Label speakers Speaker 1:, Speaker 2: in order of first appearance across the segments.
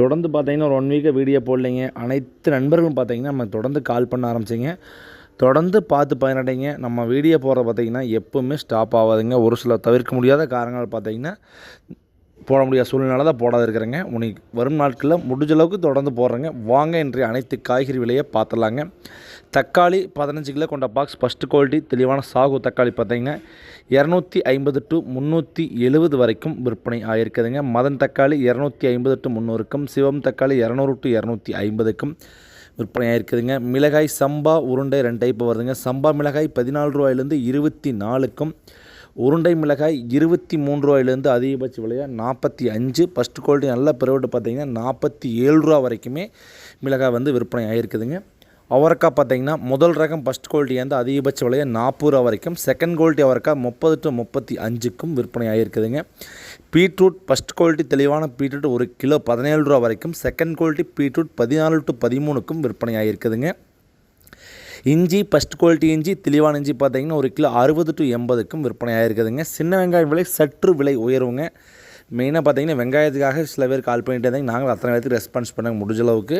Speaker 1: தொடர்ந்து பார்த்தீங்கன்னா ஒரு 1 வீக்காக வீடியோ போடலைங்க. அனைத்து நண்பர்களும் பார்த்தீங்கன்னா நம்ம தொடர்ந்து கால் பண்ண ஆரம்பிச்சிங்க. தொடர்ந்து பார்த்து பயனடைங்க. நம்ம வீடியோ போடுறது பார்த்தீங்கன்னா எப்போவுமே ஸ்டாப் ஆகாதுங்க. ஒரு சில தவிர்க்க முடியாத காரணங்கள் பார்த்தீங்கன்னா போட முடியாத சூழ்நிலை தான் போடாத இருக்கிறேங்க. உனக்கு வரும் நாட்களில் முடிஞ்ச அளவுக்கு தொடர்ந்து போடுறேங்க. வாங்க இன்றைய அனைத்து காய்கறி விலையை பார்த்துடலாங்க. தக்காளி 15 கிலோ கொண்ட பாக்ஸ் ஃபஸ்ட்டு குவாலிட்டி தெளிவான சாகு தக்காளி பார்த்தீங்கன்னா 250 to 370 வரைக்கும் விற்பனை ஆகிருக்குதுங்க. மதன் தக்காளி 250 to 300க்கும், சிவம் தக்காளி 200 to 250க்கும் விற்பனை ஆகிருக்குதுங்க. மிளகாய் சம்பா உருண்டை 2 டைப்பு வருதுங்க. சம்பா மிளகாய் 14 ரூபாயிலேருந்து 24க்கும், உருண்டை மிளகாய் 23 ரூபாயிலேருந்து அதிகபட்ச விலையாக 45. ஃபஸ்ட்டு குவாலிட்டி நல்ல பிறவிட்டு பார்த்தீங்கன்னா 47 ரூபா வரைக்குமே மிளகாய் வந்து விற்பனை ஆகிருக்குதுங்க. அவரைக்காய் பார்த்தீங்கன்னா முதல் ரகம் ஃபஸ்ட் குவாலிட்டி வந்து அதிகபட்ச விலையை 40 ரூபா வரைக்கும், செகண்ட் குவாலிட்டி அவரைக்காய் 30 to 35க்கும் விற்பனை ஆகிருக்குதுங்க. பீட்ரூட் ஃபஸ்ட் குவாலிட்டி தெளிவான பீட்ரூட் 1 கிலோ 17 ரூபா வரைக்கும், செகண்ட் குவாலிட்டி பீட்ரூட் 14 to 13க்கும் விற்பனை ஆகிருக்குதுங்க. இஞ்சி ஃபஸ்ட் குவாலிட்டி இஞ்சி தெளிவான இஞ்சி பார்த்தீங்கன்னா 1 கிலோ 60 to 80க்கும் விற்பனை ஆகிருக்குதுங்க. சின்ன வெங்காயம் விலை சற்று விலை உயர்வுங்க. மெயினாக பார்த்தீங்கன்னா வெங்காயத்துக்காக சில பேர் கால் பண்ணிட்டு இருந்தாங்க. நாங்கள் அத்தனை பேருக்கு ரெஸ்பான்ஸ் பண்ண முடிஞ்ச அளவுக்கு.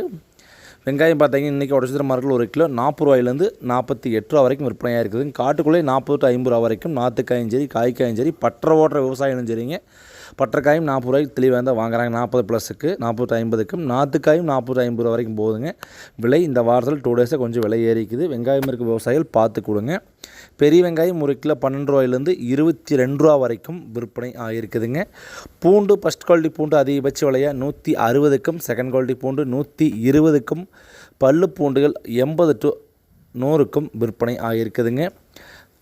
Speaker 1: வெங்காயம் பார்த்தீங்கன்னா இன்றைக்கி உடச்சித்திர மார்க்கெட்டில் 1 கிலோ 40 ரூபாயிலேருந்து 48 ரூபா வரைக்கும் விற்பனையாக இருக்குதுங்க. காட்டுக்குள்ளே 40 to 50 ரூபா வரைக்கும் நாற்றுக்காயும் சரி காய்க்காயும் சரி பற்ற ஓட்டுற விவசாயம் சரிங்க. பற்றக்காயும் 40 ரூபாய்க்கு தெளிவாக இருந்தால் வாங்குறாங்க. 40+க்கு 40 to 50க்கும், நாற்றுக்காயும் 40 to 50 ரூபா வரைக்கும் போகுதுங்க. விலை இந்த வாரத்தில் 2 டேஸாக கொஞ்சம் விலை ஏறிக்குது. வெங்காயம் இருக்க விவசாயிகள் பார்த்து கொடுங்க. பெரிய வெங்காயம் 1 கிலோ 12 ரூபாயிலேருந்து 22 ரூபா வரைக்கும் விற்பனை ஆகிருக்குதுங்க. பூண்டு ஃபஸ்ட் குவாலிட்டி பூண்டு அதிகபட்ச விலையாக 160க்கும், செகண்ட் குவாலிட்டி பூண்டு 120க்கும், பல்லு பூண்டுகள் 80 to 100க்கும் விற்பனை ஆகிருக்குதுங்க.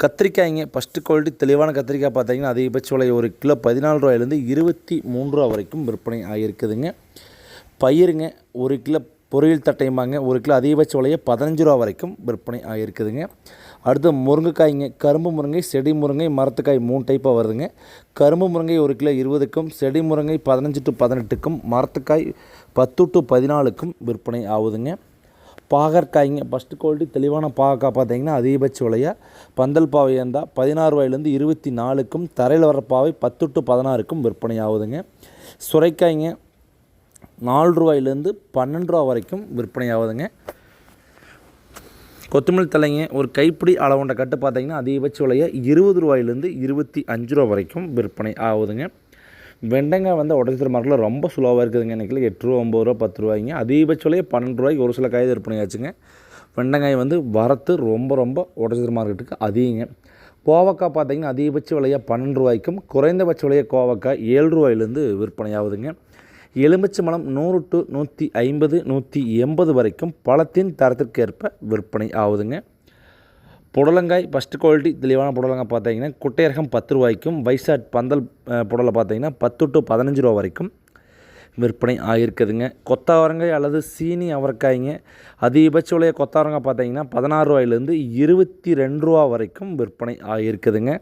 Speaker 1: கத்திரிக்காய்ங்க ஃபஸ்ட்டு குவாலிட்டி தெளிவான கத்திரிக்காய் பார்த்தீங்கன்னா அதிகபட்ச விலை 1 கிலோ 14 ரூபாயிலேருந்து 23 ரூபா வரைக்கும் விற்பனை ஆகிருக்குதுங்க. பயிருங்க 1 கிலோ பொரியல் தட்டையுமாங்க 1 கிலோ அதிகபட்ச விலையை 15 ரூபா வரைக்கும் விற்பனை ஆகிருக்குதுங்க. அடுத்து முருங்கைக்காய்ங்க கரும்பு முருங்கை, செடி முருங்கை, மரத்துக்காய் 3 டைப்பாக வருதுங்க. கரும்பு முருங்கை 1 கிலோ 20க்கும், செடி முருங்கை 15 to 18க்கும், மரத்துக்காய் 10 to 14க்கும் விற்பனை ஆகுதுங்க. பாகற்காய்ங்க ஃபஸ்ட்டு குவாலிட்டி தெளிவான பாகக்காய் பார்த்தீங்கன்னா அதிகபட்ச விலையாக பந்தல் பாவை இருந்தால் 16 ரூபாயிலேருந்து 24க்கும், தரையில் வர பாவை 10 to 16க்கும் விற்பனை ஆகுதுங்க. சுரைக்காய்ங்க 4 ரூபாயிலேருந்து 12 ரூபா வரைக்கும் விற்பனை ஆகுதுங்க. கொத்தமல்லி தலைங்க ஒரு கைப்பிடி அளவுண்ட கட்டு பார்த்தீங்கன்னா அதிகபட்ச விலையை 20 ரூபாயிலேருந்து 25 ரூபா வரைக்கும் விற்பனை ஆகுதுங்க. வெண்டைக்காய் வந்து உடச்சித்திர மார்க்கெட்டில் ரொம்ப சுலோவாக இருக்குதுங்க. இன்றைக்கி 8 ரூபா 9 ரூபா 10 ரூபாய்ங்க. அதிகபட்ச விலையை 12 ரூபாய்க்கு ஒரு சில காய் விற்பனை ஆச்சுங்க. வெண்டைக்காய் வந்து வரத்து ரொம்ப உடச்சித்திர மார்க்கெட்டுக்கு அதிகங்க. கோவக்காய் பார்த்தீங்கன்னா அதிகபட்ச விலையாக 12 ரூபாய்க்கும், குறைந்தபட்ச விலையை கோவக்காய் 7 ரூபாயிலேருந்து விற்பனை ஆகுதுங்க. எலுமிச்சை பழம் 100 to 150 180 வரைக்கும் பழத்தின் தரத்திற்கேற்ப விற்பனை ஆகுதுங்க. புடலங்காய் ஃபஸ்ட்டு குவாலிட்டி தெளிவான புடலங்காய் பார்த்தீங்கன்னா குட்டையரகம் 10 ரூபாய்க்கும், வைசாட் பந்தல் புடலை பார்த்தீங்கன்னா 10 to 15 ரூபா வரைக்கும் விற்பனை ஆகிருக்குதுங்க. கொத்தவரங்காய் அல்லது சீனி அவரைக்காய்ங்க அதிகபட்ச விலையை கொத்தவரங்காய் பார்த்தீங்கன்னா 16 ரூபாயிலேருந்து 22 ரூபா வரைக்கும் விற்பனை ஆகிருக்குதுங்க.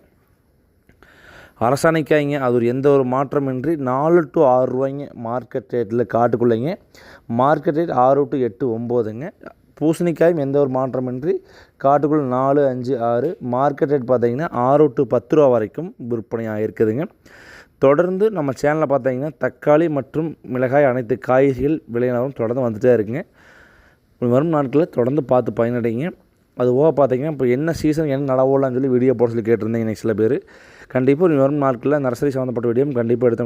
Speaker 1: அரசாணிக்காய்ங்க அது ஒரு எந்த ஒரு மாற்றமின்றி 4 to 6 ரூபாய்ங்க மார்க்கெட் ரேட்டில் காட்டுக்குள்ளைங்க. மார்க்கெட் ரேட் 6 to 8 9ங்க. பூசணிக்காயும் எந்த ஒரு மாற்றமின்றி காட்டுக்குள் 4 5 6, மார்க்கெட் ரேட் பார்த்தீங்கன்னா 6 to 10 ரூபா வரைக்கும் விற்பனை ஆகிருக்குதுங்க. தொடர்ந்து நம்ம சேனலில் பார்த்தீங்கன்னா தக்காளி மற்றும் மிளகாய் அனைத்து காய்கறிகள் விலையினரும் தொடர்ந்து வந்துகிட்டே இருக்குங்க. வரும் நாட்களில் தொடர்ந்து பார்த்து பயனடைங்க. அது போக பார்த்தீங்கன்னா இப்போ என்ன சீசன் என்ன நடவுலான்னு சொல்லி வீடியோ போட சொல்லி கேட்டிருந்தீங்க. சில பேர் கண்டிப்பாக வரும் நாட்களில் நர்சரி சம்மந்தப்பட்ட வீடியோ கண்டிப்பாக எடுத்து